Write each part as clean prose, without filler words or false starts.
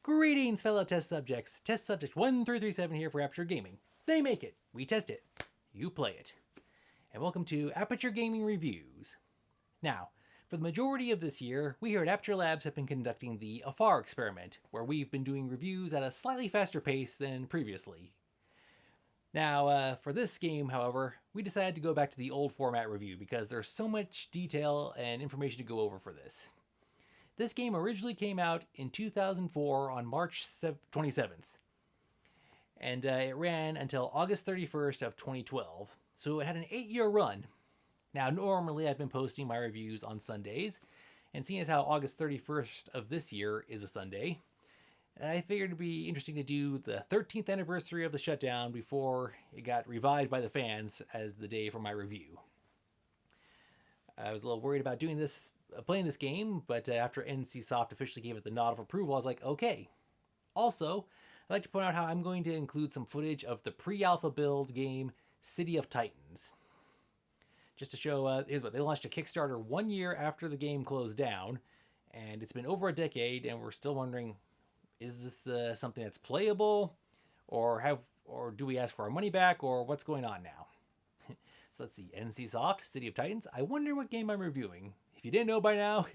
Greetings, fellow test subjects. Test subject 1337 here for Aperture Gaming. They make it. We test it. You play it. And welcome to Aperture Gaming Reviews. Now, for the majority of this year, we here at Aperture Labs have been conducting the AFAR experiment, where we've been doing reviews at a slightly faster pace than previously. Now, for this game, however, we decided to go back to the old format review because there's so much detail and information to go over for this. This game originally came out in 2004 on March 27th, and it ran until August 31st of 2012, so it had an 8-year run. Now, normally I've been posting my reviews on Sundays, and seeing as how August 31st of this year is a Sunday, I figured it'd be interesting to do the 13th anniversary of the shutdown before it got revived by the fans as the day for my review. I was a little worried about doing this, playing this game, but after NCSoft officially gave it the nod of approval, I was like, okay. Also, I'd like to point out how I'm going to include some footage of the pre-alpha build game, City of Titans. Just to show, here's what, they launched a Kickstarter 1 year after the game closed down, and it's been over a decade, and we're still wondering, is this something that's playable, or do we ask for our money back, or what's going on now? So let's see, NCSoft, City of Titans. I wonder what game I'm reviewing. If you didn't know by now,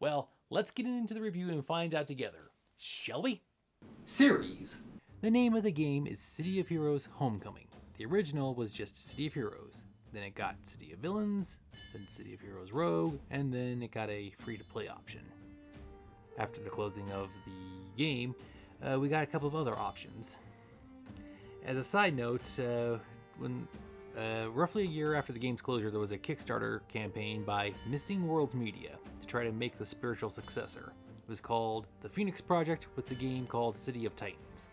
well, let's get into the review and find out together, shall we? Series. The name of the game is City of Heroes Homecoming. The original was just City of Heroes. Then it got City of Villains, then City of Heroes Rogue, and then it got a free-to-play option. After the closing of the game, we got a couple of other options. As a side note, roughly a year after the game's closure, there was a Kickstarter campaign by Missing World Media to try to make the spiritual successor. It was called The Phoenix Project, with the game called City of Titans.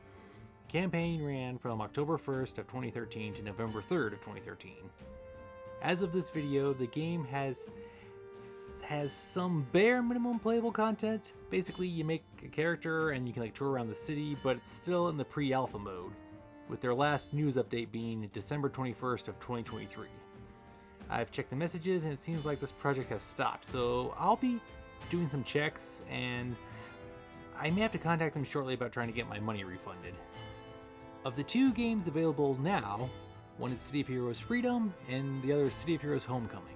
The campaign ran from October 1st of 2013 to November 3rd of 2013. As of this video, the game has some bare minimum playable content. Basically, you make a character and you can tour around the city, but it's still in the pre-alpha mode, with their last news update being December 21st of 2023. I've checked the messages and it seems like this project has stopped, so I'll be doing some checks and I may have to contact them shortly about trying to get my money refunded. Of the two games available now, one is City of Heroes Freedom and the other is City of Heroes Homecoming.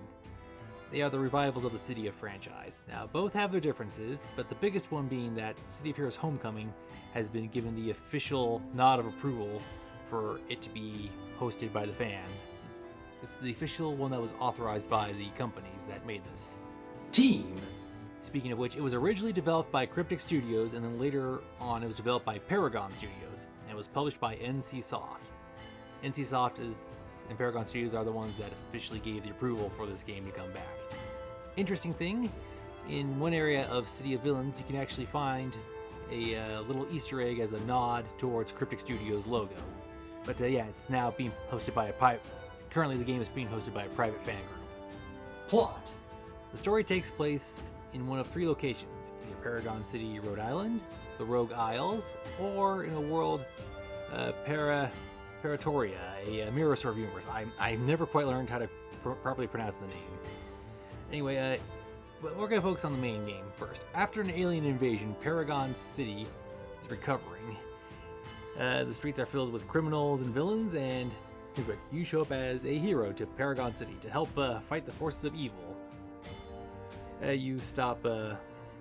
They are the revivals of the City of franchise. Now, both have their differences, but the biggest one being that City of Heroes Homecoming has been given the official nod of approval for it to be hosted by the fans. It's the official one that was authorized by the companies that made this. Team! Speaking of which, it was originally developed by Cryptic Studios, and then later on it was developed by Paragon Studios, and it was published by NCSoft. NCSoft and Paragon Studios are the ones that officially gave the approval for this game to come back. Interesting thing, in one area of City of Villains, you can actually find a little Easter egg as a nod towards Cryptic Studios' logo. But yeah, it's now being hosted by currently the game is being hosted by a private fan group. Plot. The story takes place in one of three locations, either Paragon City, Rhode Island, the Rogue Isles, or in a world, Paratoria, a mirror sort of universe. I've never quite learned how to properly pronounce the name. Anyway, we're going to focus on the main game first. After an alien invasion, Paragon City is recovering. The streets are filled with criminals and villains, and here's what, you show up as a hero to Paragon City to help fight the forces of evil. You stop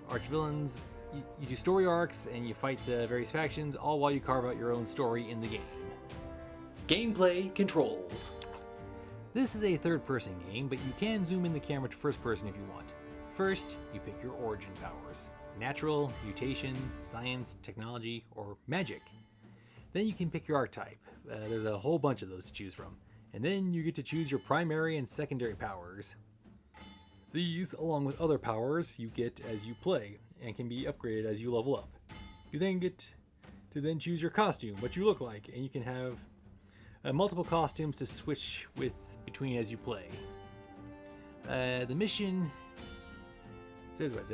arch-villains, you do story arcs, and you fight various factions, all while you carve out your own story in the game. Gameplay controls. This is a third-person game, but you can zoom in the camera to first person if you want. First, you pick your origin powers: natural, mutation, science, technology, or magic. Then you can pick your archetype. There's a whole bunch of those to choose from. And then you get to choose your primary and secondary powers. These, along with other powers, you get as you play, and can be upgraded as you level up. You then get to choose your costume, what you look like, and you can have multiple costumes to switch between as you play. The mission says what,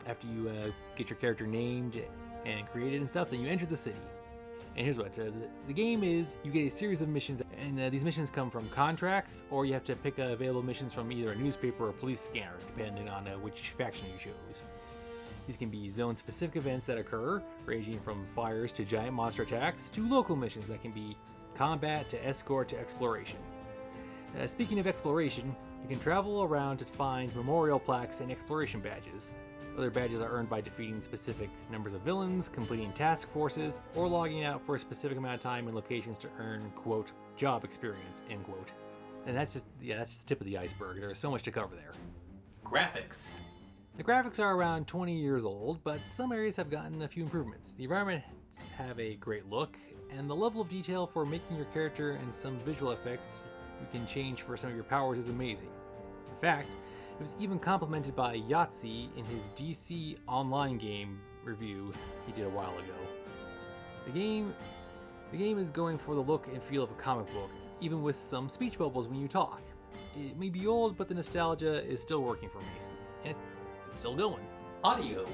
after you get your character named and created and stuff, then you enter the city. And here's what, the game is, you get a series of missions, and these missions come from contracts, or you have to pick available missions from either a newspaper or police scanner, depending on which faction you chose. These can be zone-specific events that occur, ranging from fires to giant monster attacks, to local missions that can be combat to escort to exploration. Speaking of exploration, you can travel around to find memorial plaques and exploration badges. Other badges are earned by defeating specific numbers of villains, completing task forces, or logging out for a specific amount of time in locations to earn, quote, job experience, end quote. And that's just the tip of the iceberg. There is so much to cover there. Graphics. The graphics are around 20 years old, but some areas have gotten a few improvements. The environments have a great look, and the level of detail for making your character and some visual effects you can change for some of your powers is amazing. In fact, it was even complimented by Yahtzee in his DC Online game review he did a while ago. The game is going for the look and feel of a comic book, even with some speech bubbles when you talk. It may be old, but the nostalgia is still working for me, and it's still going. Audio.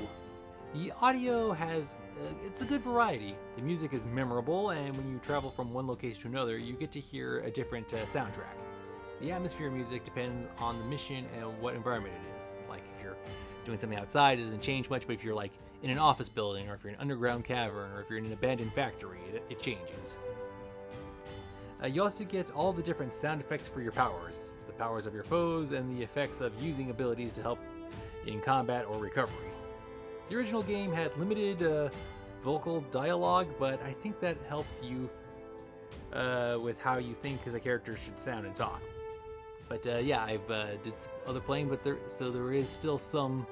The audio has, it's a good variety. The music is memorable, and when you travel from one location to another, you get to hear a different soundtrack. The atmosphere of music depends on the mission and what environment it is. Like if you're doing something outside, it doesn't change much, but if you're like in an office building, or if you're in an underground cavern, or if you're in an abandoned factory, it changes. You also get all the different sound effects for your powers, the powers of your foes, and the effects of using abilities to help in combat or recovery. The original game had limited vocal dialogue, but I think that helps you with how you think the characters should sound and talk. But yeah, I've did some other playing, but there is still some.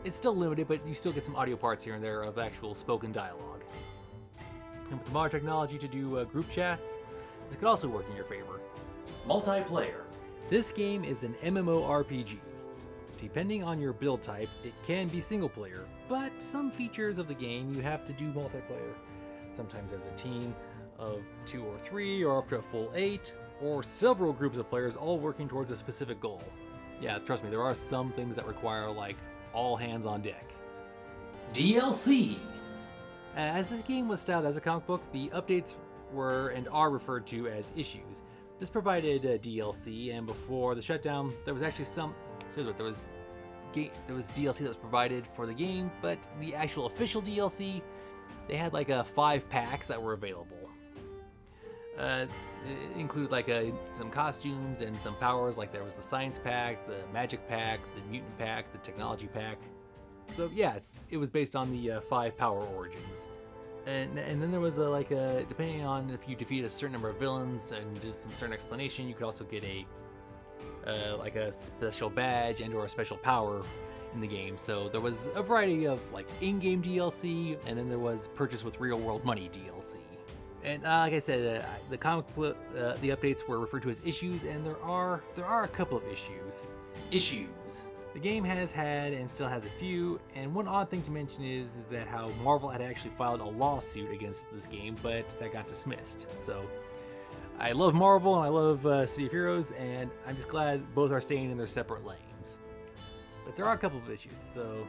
It's still limited, but you still get some audio parts here and there of actual spoken dialogue. And with the modern technology to do group chats, this could also work in your favor. Multiplayer. This game is an MMORPG. Depending on your build type, it can be single player, but some features of the game you have to do multiplayer. Sometimes as a team of 2 or 3, or up to a full 8, or several groups of players all working towards a specific goal. Yeah, trust me, there are some things that require like all hands on deck. DLC. As this game was styled as a comic book, the updates were and are referred to as issues. This provided DLC, and before the shutdown, there was actually there was DLC that was provided for the game, but the actual official DLC, they had like 5 packs that were available. It included like some costumes and some powers, like there was the science pack, the magic pack, the mutant pack, the technology pack. So yeah, it was based on the 5 power origins. And then there was depending on if you defeat a certain number of villains and did some certain explanation, you could also get a special badge and or a special power in the game. So there was a variety of like in-game DLC, and then there was purchase with real-world money DLC. And like I said, the comic book, the updates were referred to as issues, and there are a couple of issues. The game has had and still has a few, and one odd thing to mention is that how Marvel had actually filed a lawsuit against this game, but that got dismissed. So I love Marvel and I love City of Heroes, and I'm just glad both are staying in their separate lanes. But there are a couple of issues. So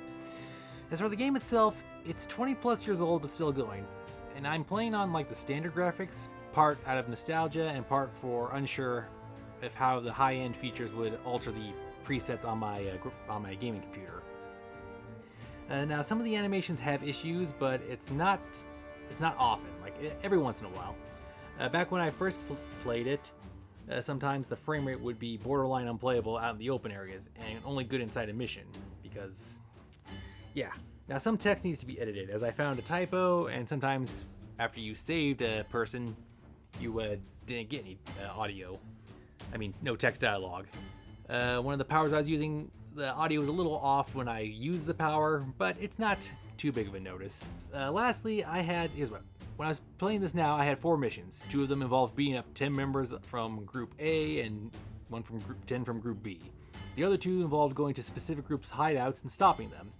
as for the game itself, it's 20 plus years old but still going, and I'm playing on like the standard graphics, part out of nostalgia and part for unsure of how the high-end features would alter the presets on my gaming computer. Now some of the animations have issues, but it's not often, like every once in a while. Back when I first played it, sometimes the frame rate would be borderline unplayable out in the open areas, and only good inside a mission, because yeah. Now some text needs to be edited, as I found a typo, and sometimes after you saved a person, you didn't get any no text dialogue. One of the powers I was using, the audio was a little off when I used the power, but it's not too big of a notice. Lastly, when I was playing this now, I had 4 missions. 2 of them involved beating up 10 members from Group A and 1 from 10 from Group B. The other 2 involved going to specific groups' hideouts and stopping them.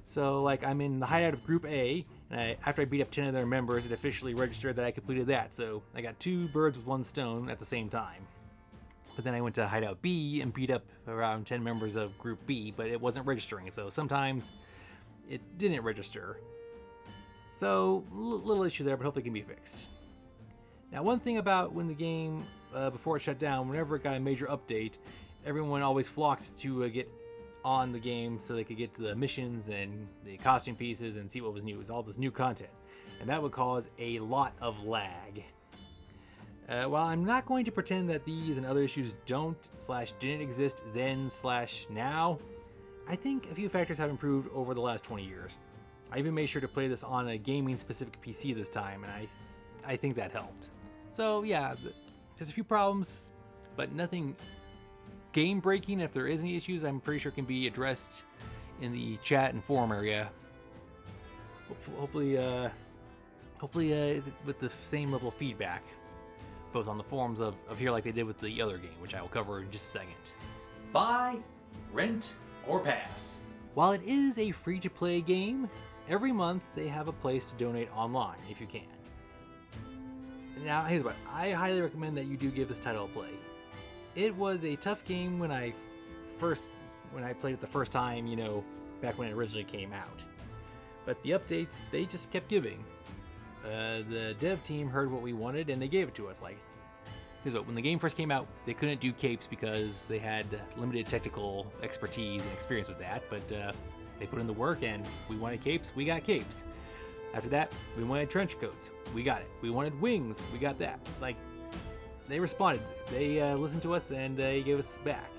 So, like, I'm in the hideout of Group A, and after I beat up 10 of their members, it officially registered that I completed that. So I got 2 birds with 1 stone at the same time. But then I went to Hideout B and beat up around 10 members of Group B, but it wasn't registering, so sometimes it didn't register. So, little issue there, but hopefully it can be fixed. Now, one thing about when the game, before it shut down, whenever it got a major update, everyone always flocked to get on the game so they could get to the missions and the costume pieces and see what was new. It was all this new content, and that would cause a lot of lag. While I'm not going to pretend that these and other issues don't/didn't exist then/now, I think a few factors have improved over the last 20 years. I even made sure to play this on a gaming-specific PC this time, and I think that helped. So yeah, there's a few problems, but nothing game-breaking. If there is any issues, I'm pretty sure can be addressed in the chat and forum area. Hopefully with the same level of feedback, both on the forums of here like they did with the other game, which I will cover in just a second. Buy, rent, or pass. While it is a free-to-play game, every month they have a place to donate online if you can. Now, here's what. I highly recommend that you do give this title a play. It was a tough game when I played it the first time, back when it originally came out. But the updates, they just kept giving. The dev team heard what we wanted and they gave it to us. Like, here's what. When the game first came out, they couldn't do capes because they had limited technical expertise and experience with that. But they put in the work and we wanted capes, we got capes. After that, we wanted trench coats, we got it. We wanted wings, we got that. Like, they responded. They listened to us and they gave us back.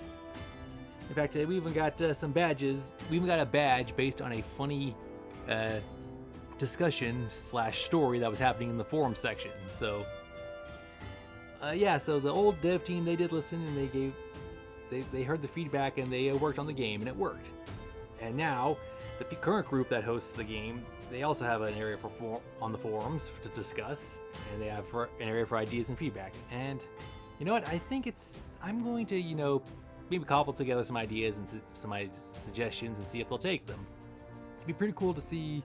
In fact, we even got some badges. We even got a badge based on a funny discussion/story that was happening in the forum section. So, so the old dev team, they did listen and they heard the feedback and they worked on the game and it worked. And now, the current group that hosts the game, they also have an area on the forums to discuss, and they have an area for ideas and feedback. And you know what? I think I'm going to, maybe cobble together some ideas and some suggestions and see if they'll take them. It'd be pretty cool to see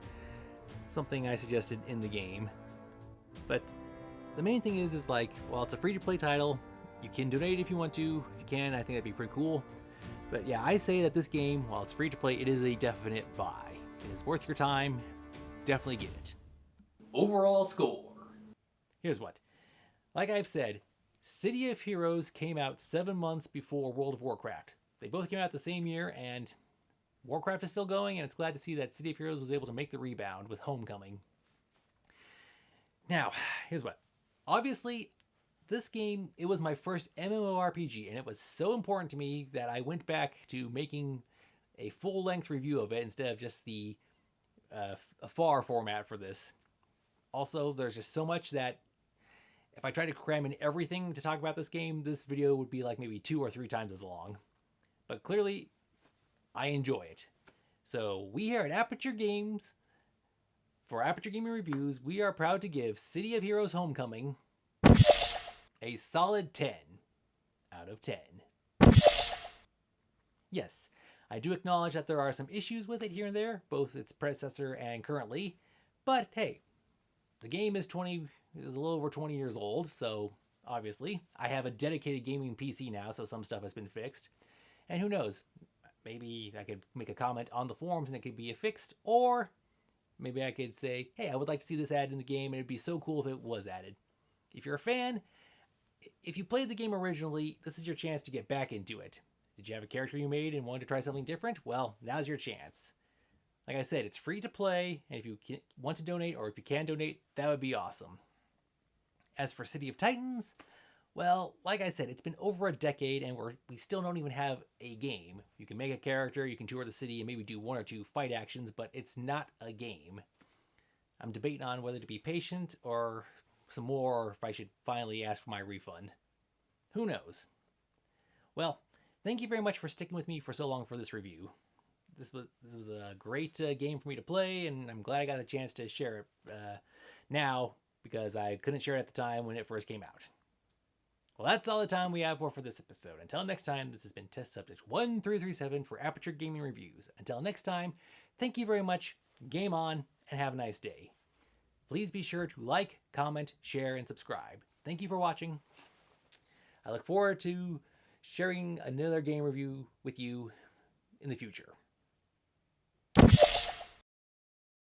something I suggested in the game. But the main thing is like, while it's a free-to-play title, you can donate if you want to. If you can, I think that'd be pretty cool. But yeah, I say that this game, while it's free-to-play, it is a definite buy. It is worth your time. Definitely get it. Overall score. Here's what. Like I've said, City of Heroes came out 7 months before World of Warcraft. They both came out the same year, and Warcraft is still going, and it's glad to see that City of Heroes was able to make the rebound with Homecoming. Now, here's what. Obviously, this game, it was my first MMORPG, and it was so important to me that I went back to making a full-length review of it instead of just the afar format for this. Also, there's just so much that if I tried to cram in everything to talk about this game, this video would be like maybe 2 or 3 times as long. But clearly, I enjoy it. So we here at Aperture Games, for Aperture Gaming Reviews, we are proud to give City of Heroes Homecoming a solid 10 out of 10. Yes, I do acknowledge that there are some issues with it here and there, both its predecessor and currently, but hey, the game is a little over 20 years old, so obviously I have a dedicated gaming PC now, so some stuff has been fixed, and who knows, maybe I could make a comment on the forums and it could be fixed, or maybe I could say, hey, I would like to see this added in the game, and it'd be so cool if it was added. If you're a fan, if you played the game originally, this is your chance to get back into it. Did you have a character you made and wanted to try something different? Well, now's your chance. Like I said, it's free to play, and if you want to donate, or if you can donate, that would be awesome. As for City of Titans, well, like I said, it's been over a decade, and we still don't even have a game. You can make a character, you can tour the city, and maybe do 1 or 2 fight actions, but it's not a game. I'm debating on whether to be patient or some more, or if I should finally ask for my refund. Who knows? Well, thank you very much for sticking with me for so long for this review. This was a great game for me to play, and I'm glad I got the chance to share it now, because I couldn't share it at the time when it first came out. Well, that's all the time we have for this episode. Until next time, this has been Test Subject 1337 for Aperture Gaming Reviews. Until next time, thank you very much, game on, and have a nice day. Please be sure to like, comment, share, and subscribe. Thank you for watching. I look forward to sharing another game review with you in the future.